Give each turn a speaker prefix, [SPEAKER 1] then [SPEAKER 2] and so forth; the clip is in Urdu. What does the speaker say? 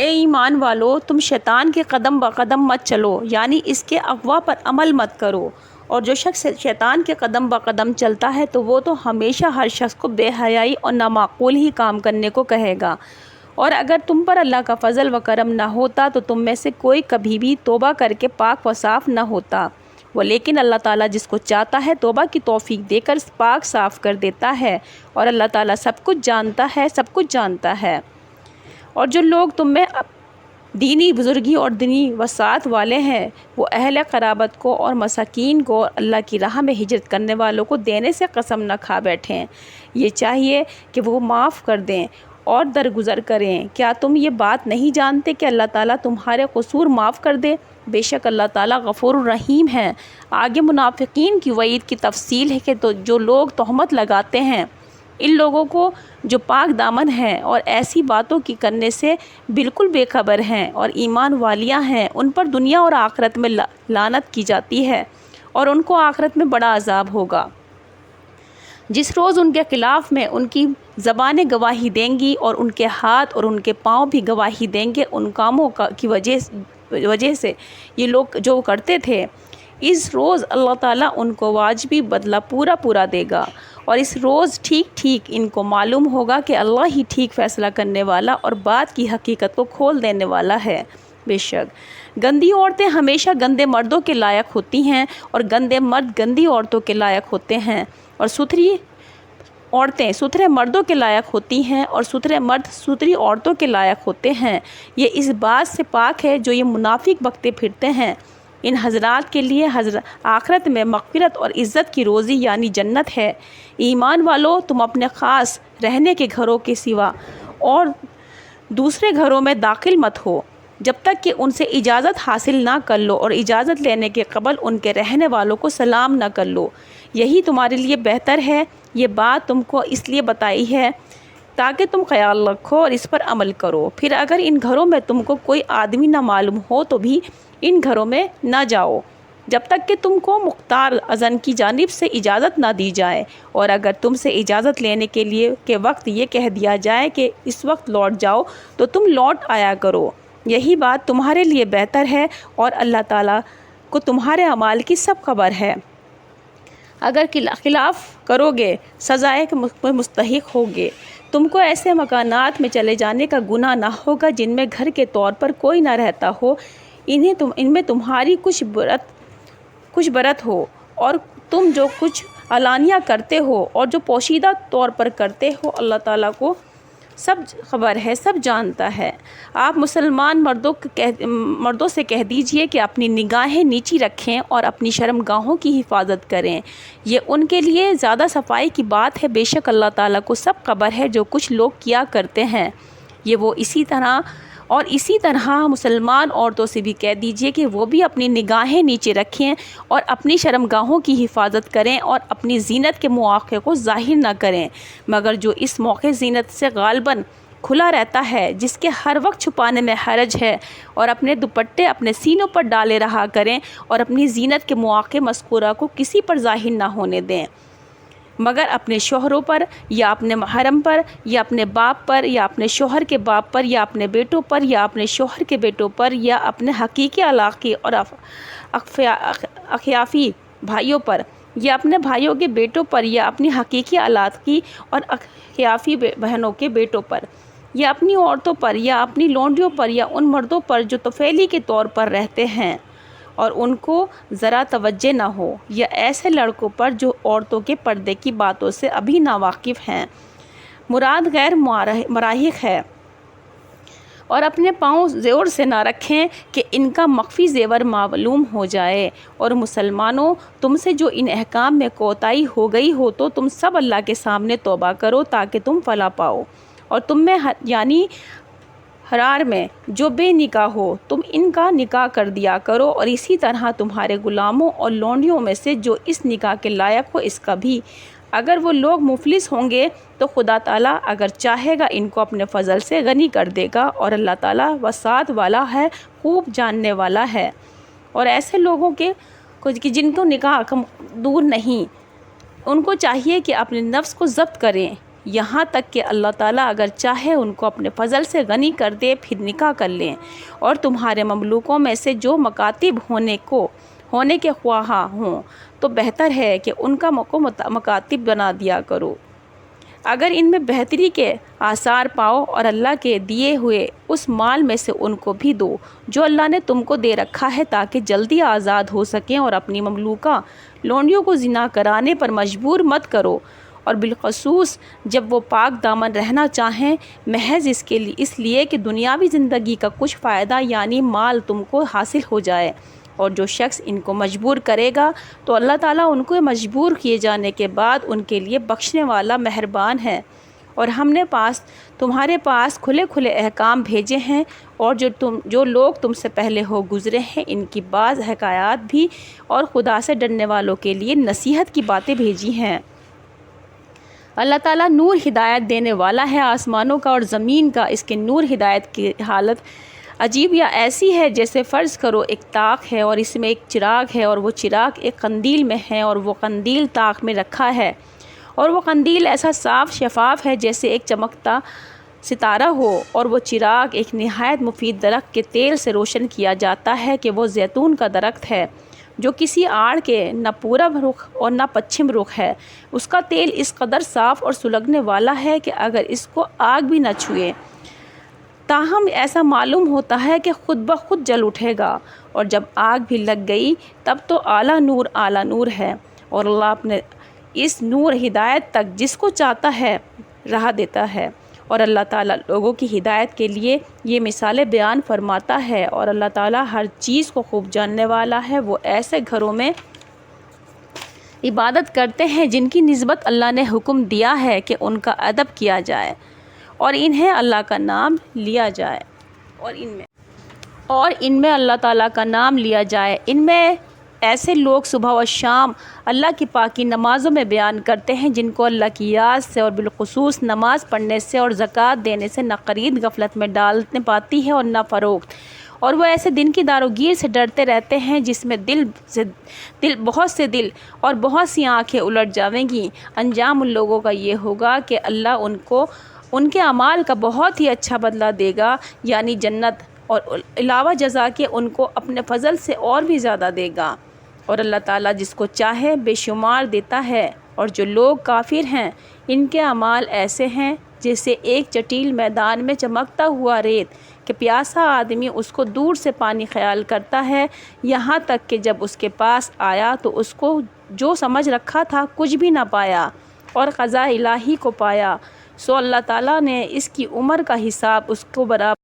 [SPEAKER 1] اے ایمان والو، تم شیطان کے قدم بقدم مت چلو، یعنی اس کے اغوا پر عمل مت کرو۔ اور جو شخص شیطان کے قدم بقدم چلتا ہے تو وہ تو ہمیشہ ہر شخص کو بے حیائی اور نامعقول ہی کام کرنے کو کہے گا۔ اور اگر تم پر اللہ کا فضل و کرم نہ ہوتا تو تم میں سے کوئی کبھی بھی توبہ کر کے پاک و صاف نہ ہوتا۔ وہ لیکن اللہ تعالیٰ جس کو چاہتا ہے توبہ کی توفیق دے کر پاک صاف کر دیتا ہے، اور اللہ تعالیٰ سب کچھ جانتا ہے، سب کچھ جانتا ہے۔ اور جو لوگ تم میں دینی بزرگی اور دینی وسعت والے ہیں وہ اہل قرابت کو اور مساکین کو اللہ کی راہ میں ہجرت کرنے والوں کو دینے سے قسم نہ کھا بیٹھیں۔ یہ چاہیے کہ وہ معاف کر دیں اور درگزر کریں۔ کیا تم یہ بات نہیں جانتے کہ اللہ تعالیٰ تمہارے قصور معاف کر دے؟ بے شک اللہ تعالیٰ غفور الرحیم ہے۔ آگے منافقین کی وعید کی تفصیل ہے کہ تو جو لوگ تہمت لگاتے ہیں ان لوگوں کو جو پاک دامن ہیں اور ایسی باتوں کی کرنے سے بالکل بے خبر ہیں اور ایمان والیاں ہیں، ان پر دنیا اور آخرت میں لعنت کی جاتی ہے اور ان کو آخرت میں بڑا عذاب ہوگا۔ جس روز ان کے خلاف میں ان کی زبانیں گواہی دیں گی اور ان کے ہاتھ اور ان کے پاؤں بھی گواہی دیں گے ان کاموں کی وجہ سے یہ لوگ جو کرتے تھے۔ اس روز اللہ تعالیٰ ان کو واجبی بدلہ پورا دے گا، اور اس روز ٹھیک ان کو معلوم ہوگا کہ اللہ ہی ٹھیک فیصلہ کرنے والا اور بات کی حقیقت کو کھول دینے والا ہے۔ بے شک گندی عورتیں ہمیشہ گندے مردوں کے لائق ہوتی ہیں اور گندے مرد گندی عورتوں کے لائق ہوتے ہیں، اور ستھری عورتیں ستھرے مردوں کے لائق ہوتی ہیں اور ستھرے مرد ستھری عورتوں کے لائق ہوتے ہیں۔ یہ اس بات سے پاک ہے جو یہ منافق بکتے پھرتے ہیں۔ ان حضرات کے لیے آخرت میں مغفرت اور عزت کی روزی یعنی جنت ہے۔ ایمان والو، تم اپنے خاص رہنے کے گھروں کے سوا اور دوسرے گھروں میں داخل مت ہو جب تک کہ ان سے اجازت حاصل نہ کر لو، اور اجازت لینے کے قبل ان کے رہنے والوں کو سلام نہ کر لو۔ یہی تمہارے لیے بہتر ہے۔ یہ بات تم کو اس لیے بتائی ہے تاکہ تم خیال رکھو اور اس پر عمل کرو۔ پھر اگر ان گھروں میں تم کو کوئی آدمی نہ معلوم ہو تو بھی ان گھروں میں نہ جاؤ جب تک کہ تم کو مختار اذن کی جانب سے اجازت نہ دی جائے، اور اگر تم سے اجازت لینے کے وقت یہ کہہ دیا جائے کہ اس وقت لوٹ جاؤ تو تم لوٹ آیا کرو۔ یہی بات تمہارے لیے بہتر ہے، اور اللہ تعالیٰ کو تمہارے اعمال کی سب خبر ہے۔ اگر خلاف کرو گے سزائے کے مستحق ہوگے۔ تم کو ایسے مکانات میں چلے جانے کا گناہ نہ ہوگا جن میں گھر کے طور پر کوئی نہ رہتا ہو، ان میں تمہاری کچھ برت ہو، اور تم جو کچھ علانیہ کرتے ہو اور جو پوشیدہ طور پر کرتے ہو اللہ تعالیٰ کو سب خبر ہے، سب جانتا ہے۔ آپ مسلمان مردوں سے کہہ دیجئے کہ اپنی نگاہیں نیچی رکھیں اور اپنی شرمگاہوں کی حفاظت کریں، یہ ان کے لیے زیادہ صفائی کی بات ہے۔ بے شک اللہ تعالیٰ کو سب خبر ہے جو کچھ لوگ کیا کرتے ہیں۔ اسی طرح مسلمان عورتوں سے بھی کہہ دیجئے کہ وہ بھی اپنی نگاہیں نیچے رکھیں اور اپنی شرمگاہوں کی حفاظت کریں اور اپنی زینت کے مواقع کو ظاہر نہ کریں، مگر جو اس موقع زینت سے غالباً کھلا رہتا ہے، جس کے ہر وقت چھپانے میں حرج ہے، اور اپنے دوپٹے اپنے سینوں پر ڈالے رہا کریں اور اپنی زینت کے مواقع مذکورہ کو کسی پر ظاہر نہ ہونے دیں مگر اپنے شوہروں پر یا اپنے محرم پر یا اپنے باپ پر یا اپنے شوہر کے باپ پر یا اپنے بیٹوں پر یا اپنے شوہر کے بیٹوں پر یا اپنے حقیقی علاقی اور اخیافی بھائیوں پر یا اپنے بھائیوں کے بیٹوں پر یا اپنی حقیقی علاقی اور اخیافی بہنوں کے بیٹوں پر یا اپنی عورتوں پر یا اپنی لونڈیوں پر یا ان مردوں پر جو طفیلی کے طور پر رہتے ہیں اور ان کو ذرا توجہ نہ ہو، یا ایسے لڑکوں پر جو عورتوں کے پردے کی باتوں سے ابھی ناواقف ہیں۔ مراد غیر مراحق ہے، اور اپنے پاؤں زور سے نہ رکھیں کہ ان کا مخفی زیور معلوم ہو جائے۔ اور مسلمانوں، تم سے جو ان احکام میں کوتاہی ہو گئی ہو تو تم سب اللہ کے سامنے توبہ کرو تاکہ تم فلاح پاؤ، اور تم میں یعنی حرار میں جو بے نکاح ہو تم ان کا نکاح کر دیا کرو، اور اسی طرح تمہارے غلاموں اور لونڈیوں میں سے جو اس نکاح کے لائق ہو اس کا بھی۔ اگر وہ لوگ مفلس ہوں گے تو خدا تعالیٰ اگر چاہے گا ان کو اپنے فضل سے غنی کر دے گا، اور اللہ تعالیٰ وسعت والا ہے، خوب جاننے والا ہے۔ اور ایسے لوگوں کے جن کو نکاح دور نہیں، ان کو چاہیے کہ اپنے نفس کو ضبط کریں یہاں تک کہ اللہ تعالیٰ اگر چاہے ان کو اپنے فضل سے غنی کر دے پھر نکاح کر لیں، اور تمہارے مملوکوں میں سے جو مکاتب ہونے کے خواہاں ہوں تو بہتر ہے کہ ان کا مکاتب بنا دیا کرو، اگر ان میں بہتری کے آثار پاؤ، اور اللہ کے دیے ہوئے اس مال میں سے ان کو بھی دو جو اللہ نے تم کو دے رکھا ہے، تاکہ جلدی آزاد ہو سکیں، اور اپنی مملوکہ لونڈیوں کو زنا کرانے پر مجبور مت کرو، اور بالخصوص جب وہ پاک دامن رہنا چاہیں، محض اس لیے کہ دنیاوی زندگی کا کچھ فائدہ یعنی مال تم کو حاصل ہو جائے، اور جو شخص ان کو مجبور کرے گا تو اللہ تعالیٰ ان کو مجبور کیے جانے کے بعد ان کے لیے بخشنے والا مہربان ہے۔ اور ہم نے تمہارے پاس کھلے کھلے احکام بھیجے ہیں، اور جو لوگ تم سے پہلے ہو گزرے ہیں ان کی بعض حکایات بھی، اور خدا سے ڈرنے والوں کے لیے نصیحت کی باتیں بھیجی ہیں۔ اللہ تعالیٰ نور ہدایت دینے والا ہے آسمانوں کا اور زمین کا۔ اس کے نور ہدایت کی حالت عجیب یا ایسی ہے جیسے فرض کرو ایک طاق ہے اور اس میں ایک چراغ ہے، اور وہ چراغ ایک قندیل میں ہے، اور وہ قندیل طاق میں رکھا ہے، اور وہ قندیل ایسا صاف شفاف ہے جیسے ایک چمکتا ستارہ ہو، اور وہ چراغ ایک نہایت مفید درخت کے تیل سے روشن کیا جاتا ہے کہ وہ زیتون کا درخت ہے جو کسی آڑ کے نہ پورب رخ اور نہ پچھم رخ ہے۔ اس کا تیل اس قدر صاف اور سلگنے والا ہے کہ اگر اس کو آگ بھی نہ چھوئے تاہم ایسا معلوم ہوتا ہے کہ خود بخود جل اٹھے گا، اور جب آگ بھی لگ گئی تب تو اعلیٰ نور ہے، اور اللہ اپنے اس نور ہدایت تک جس کو چاہتا ہے راہ دیتا ہے، اور اللہ تعالیٰ لوگوں کی ہدایت کے لیے یہ مثالیں بیان فرماتا ہے، اور اللہ تعالیٰ ہر چیز کو خوب جاننے والا ہے۔ وہ ایسے گھروں میں عبادت کرتے ہیں جن کی نسبت اللہ نے حکم دیا ہے کہ ان کا ادب کیا جائے اور انہیں اللہ کا نام لیا جائے، اور ان میں اللہ تعالیٰ کا نام لیا جائے۔ ان میں ایسے لوگ صبح و شام اللہ کی پاکی نمازوں میں بیان کرتے ہیں جن کو اللہ کی یاد سے اور بالخصوص نماز پڑھنے سے اور زکوٰۃ دینے سے نہ خرید غفلت میں ڈالنے پاتی ہے اور نہ فروخت، اور وہ ایسے دن کی داروگیر سے ڈرتے رہتے ہیں جس میں بہت سے دل اور بہت سی آنکھیں الٹ جاویں گی۔ انجام ان لوگوں کا یہ ہوگا کہ اللہ ان کو ان کے اعمال کا بہت ہی اچھا بدلہ دے گا، یعنی جنت، اور علاوہ جزا کے ان کو اپنے فضل سے اور بھی زیادہ دے گا، اور اللہ تعالیٰ جس کو چاہے بے شمار دیتا ہے۔ اور جو لوگ کافر ہیں ان کے اعمال ایسے ہیں جیسے ایک چٹیل میدان میں چمکتا ہوا ریت کہ پیاسا آدمی اس کو دور سے پانی خیال کرتا ہے، یہاں تک کہ جب اس کے پاس آیا تو اس کو جو سمجھ رکھا تھا کچھ بھی نہ پایا، اور قضاء الہی کو پایا، سو اللہ تعالیٰ نے اس کی عمر کا حساب اس کو برابر